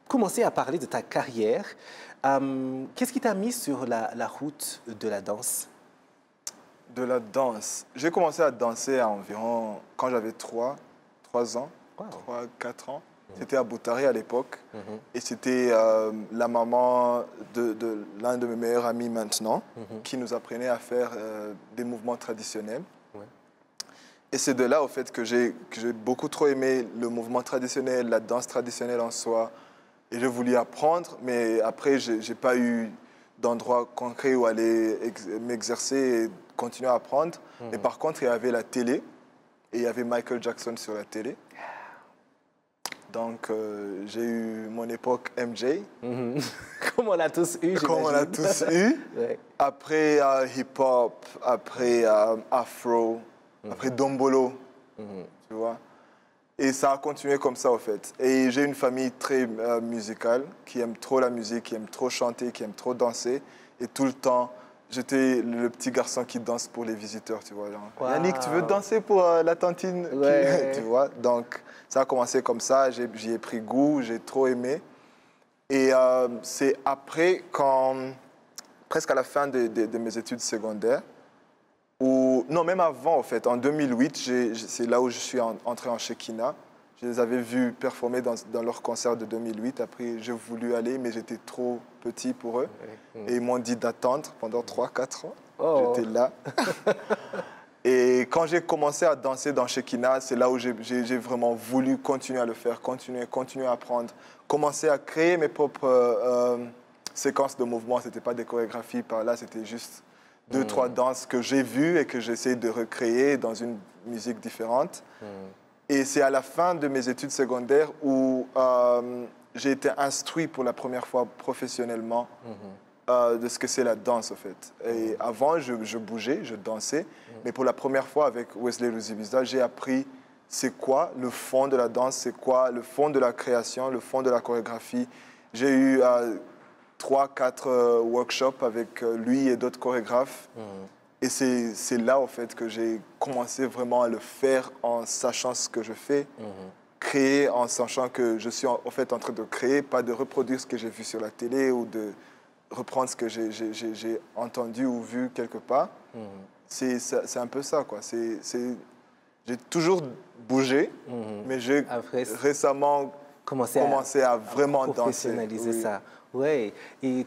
commencer à parler de ta carrière. Qu'est-ce qui t'a mis sur la route de la danse? De la danse. J'ai commencé à danser à environ, quand j'avais 3 ans, Wow. 4 ans. C'était à Boutari à l'époque. Et c'était la maman de l'un de mes meilleurs amis maintenant qui nous apprenait à faire des mouvements traditionnels. Ouais. Et c'est de là, au fait, que j'ai beaucoup trop aimé le mouvement traditionnel, la danse traditionnelle en soi. Et j'ai voulu apprendre, mais après, je n'ai pas eu d'endroit concret où aller m'exercer et continuer à apprendre. Mais par contre, il y avait la télé et il y avait Michael Jackson sur la télé. Donc, j'ai eu mon époque MJ. Comme on l'a tous eu, Comme on l'a tous eu. Ouais. Après hip-hop, après afro, après dombolo, tu vois. Et ça a continué comme ça, en fait. Et j'ai une famille très musicale, qui aime trop la musique, qui aime trop chanter, qui aime trop danser. Et tout le temps, j'étais le petit garçon qui danse pour les visiteurs, tu vois. Genre, Wow. Yannick, tu veux danser pour la tantine Ouais. Tu vois. Donc, ça a commencé comme ça. J'y ai pris goût, j'ai trop aimé. Et c'est après, presque à la fin de mes études secondaires, non, même avant, en fait, en 2008, c'est là où je suis entré en Shekinah. Je les avais vus performer dans leur concert de 2008. Après, j'ai voulu aller, mais j'étais trop petit pour eux. Et ils m'ont dit d'attendre pendant 3-4 ans. Oh. J'étais là. Et quand j'ai commencé à danser dans Shekinah, c'est là où j'ai vraiment voulu continuer à le faire, continuer à apprendre, commencer à créer mes propres séquences de mouvements. Ce n'était pas des chorégraphies par là, c'était juste 2-3 danses que j'ai vues et que j'essaie de recréer dans une musique différente. Et c'est à la fin de mes études secondaires où j'ai été instruit pour la première fois professionnellement de ce que c'est la danse, en fait. Et avant, je bougeais, je dansais, mais pour la première fois avec Wesley Luzibiza, j'ai appris c'est quoi le fond de la danse, c'est quoi le fond de la création, le fond de la chorégraphie. J'ai eu 3-4 workshops avec lui et d'autres chorégraphes. Et c'est là, en fait, que j'ai commencé vraiment à le faire en sachant ce que je fais. Créer en sachant que je suis en fait en train de créer, pas de reproduire ce que j'ai vu sur la télé ou de reprendre ce que j'ai entendu ou vu quelque part. C'est un peu ça, quoi. J'ai toujours bougé, mais j'ai récemment commencé à vraiment danser. Professionnaliser ça. Oui, et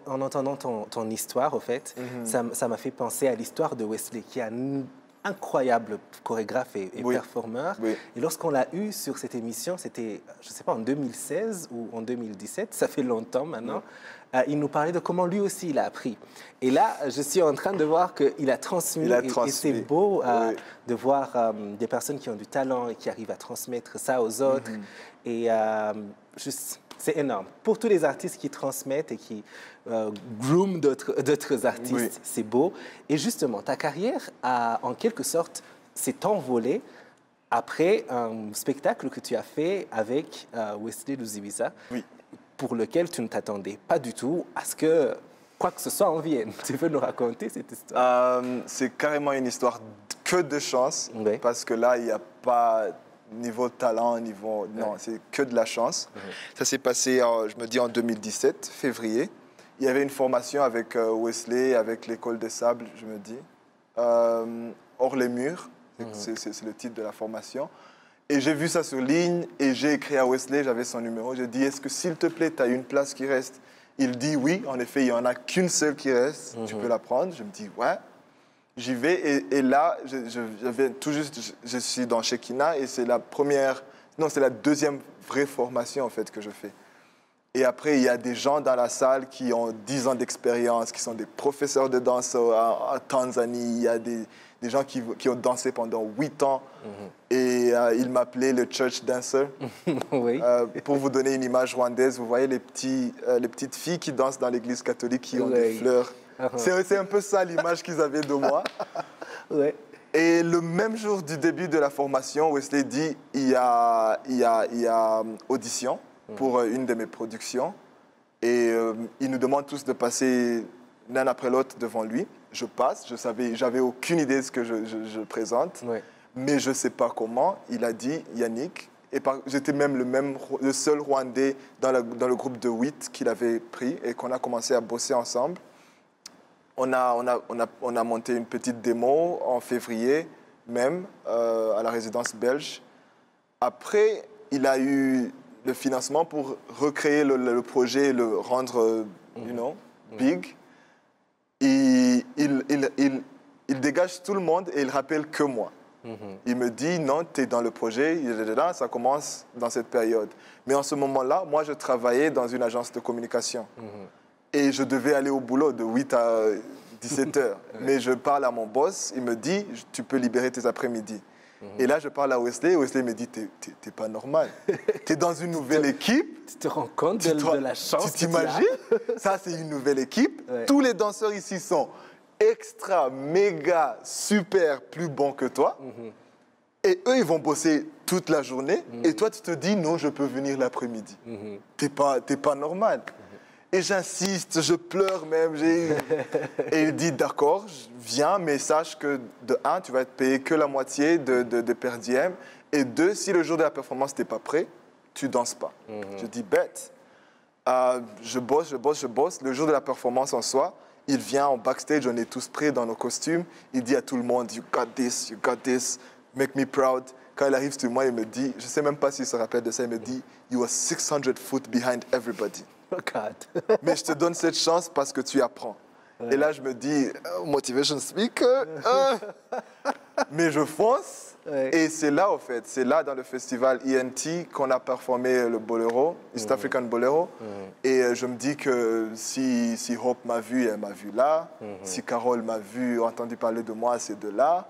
en entendant ton histoire, au fait, ça m'a fait penser à l'histoire de Wesley, qui est un incroyable chorégraphe et performeur. Oui. Et lorsqu'on l'a eu sur cette émission, c'était, je ne sais pas, en 2016 ou en 2017, ça fait longtemps maintenant, il nous parlait de comment lui aussi il a appris. Et là, je suis en train de voir qu'il a transmis. Et c'est beau de voir des personnes qui ont du talent et qui arrivent à transmettre ça aux autres. Et c'est énorme. Pour tous les artistes qui transmettent et qui grooment d'autres artistes, c'est beau. Et justement, ta carrière a, en quelque sorte, s'est envolée après un spectacle que tu as fait avec Wesley Luzibiza, pour lequel tu ne t'attendais pas du tout à ce que quoi que ce soit en vienne. Tu veux nous raconter cette histoire? C'est carrément une histoire que de chance, parce que là, il n'y a pas niveau talent, non, c'est que de la chance. Ça s'est passé, je me dis, en 2017, février. Il y avait une formation avec Wesley, avec l'École des Sables, je me dis, hors les murs, c'est le titre de la formation. Et j'ai vu ça sur ligne et j'ai écrit à Wesley, j'avais son numéro, j'ai dit, est-ce que s'il te plaît, tu as une place qui reste? Il dit oui, en effet, il n'y en a qu'une seule qui reste, tu peux la prendre. Je me dis, ouais. J'y vais et là, je suis dans Shekinah et c'est c'est la deuxième vraie formation en fait que je fais. Et après, il y a des gens dans la salle qui ont 10 ans d'expérience, qui sont des professeurs de danse en Tanzanie. Il y a des gens qui ont dansé pendant 8 ans. Et ils m'appelaient le church dancer. Pour vous donner une image rwandaise, vous voyez les petites filles qui dansent dans l'église catholique qui ont des fleurs. C'est un peu ça l'image qu'ils avaient de moi. Et le même jour du début de la formation, Wesley dit il y a audition pour une de mes productions. Et il nous demande tous de passer l'un après l'autre devant lui. Je passe, j'avais aucune idée de ce que je présente, mais je ne sais pas comment. Il a dit, Yannick, Et j'étais même le seul Rwandais dans le groupe de 8 qu'il avait pris et qu'on a commencé à bosser ensemble. On a monté une petite démo en février même à la résidence belge. Après, il a eu le financement pour recréer le projet et le rendre, big. Et il dégage tout le monde et il rappelle que moi. Il me dit, non, tu es dans le projet, ça commence dans cette période. Mais en ce moment-là, moi, je travaillais dans une agence de communication. Et je devais aller au boulot de 8 à 17 heures. Mais je parle à mon boss, il me dit, tu peux libérer tes après-midi. Et là, je parle à Wesley, et Wesley me dit, t'es pas normal. Tu es dans une nouvelle équipe. Tu te rends compte de la chance. Tu t'imagines? Ça, c'est une nouvelle équipe. Ouais. Tous les danseurs ici sont extra, méga, super, plus bons que toi. Et eux, ils vont bosser toute la journée. Et toi, tu te dis, non, je peux venir l'après-midi. T'es pas normal. Et j'insiste, je pleure même. Et il dit, d'accord, viens, mais sache que de 1, tu vas être payé que la moitié de per diem. Et 2, si le jour de la performance, tu n'es pas prêt, tu ne danses pas. Je dis, bête. Je bosse. Le jour de la performance en soi, il vient en backstage, on est tous prêts dans nos costumes. Il dit à tout le monde, you got this, make me proud. Quand il arrive sur moi, il me dit, je ne sais même pas s'il se rappelle de ça, il me dit, you are 600 foot behind everybody. Oh God. Mais je te donne cette chance parce que tu apprends. Ouais. Et là, je me dis, motivation speaker. Mais je fonce. Ouais. Et c'est là, au fait, c'est là dans le festival ENT qu'on a performé le bolero, East African Bolero. Et je me dis que si Hope m'a vu, elle m'a vu là. Si Carole m'a vu, entendu parler de moi, c'est de là.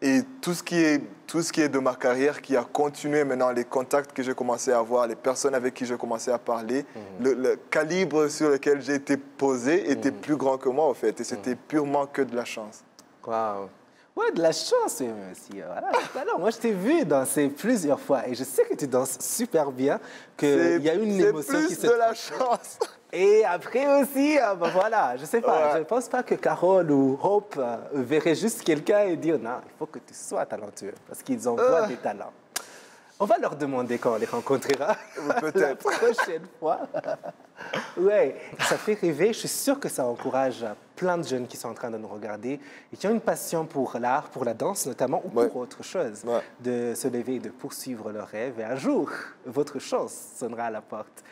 Et tout ce qui est de ma carrière qui a continué maintenant, les contacts que j'ai commencé à avoir, les personnes avec qui j'ai commencé à parler, le calibre sur lequel j'ai été posé était plus grand que moi, en fait. Et c'était purement que de la chance. Wow. Ouais, de la chance aussi. Voilà. Alors, moi, je t'ai vu danser plusieurs fois et je sais que tu danses super bien, qu'il y a une émotion qui se... C'est plus de la chance. Et après aussi, ben voilà, je sais pas, je ne pense pas que Carole ou Hope verraient juste quelqu'un et dire non, il faut que tu sois talentueux parce qu'ils envoient des talents. On va leur demander quand on les rencontrera la prochaine fois. Ouais, ça fait rêver. Je suis sûre que ça encourage plein de jeunes qui sont en train de nous regarder et qui ont une passion pour l'art, pour la danse notamment, ou pour autre chose, de se lever et de poursuivre leurs rêves. Et un jour, votre chance sonnera à la porte.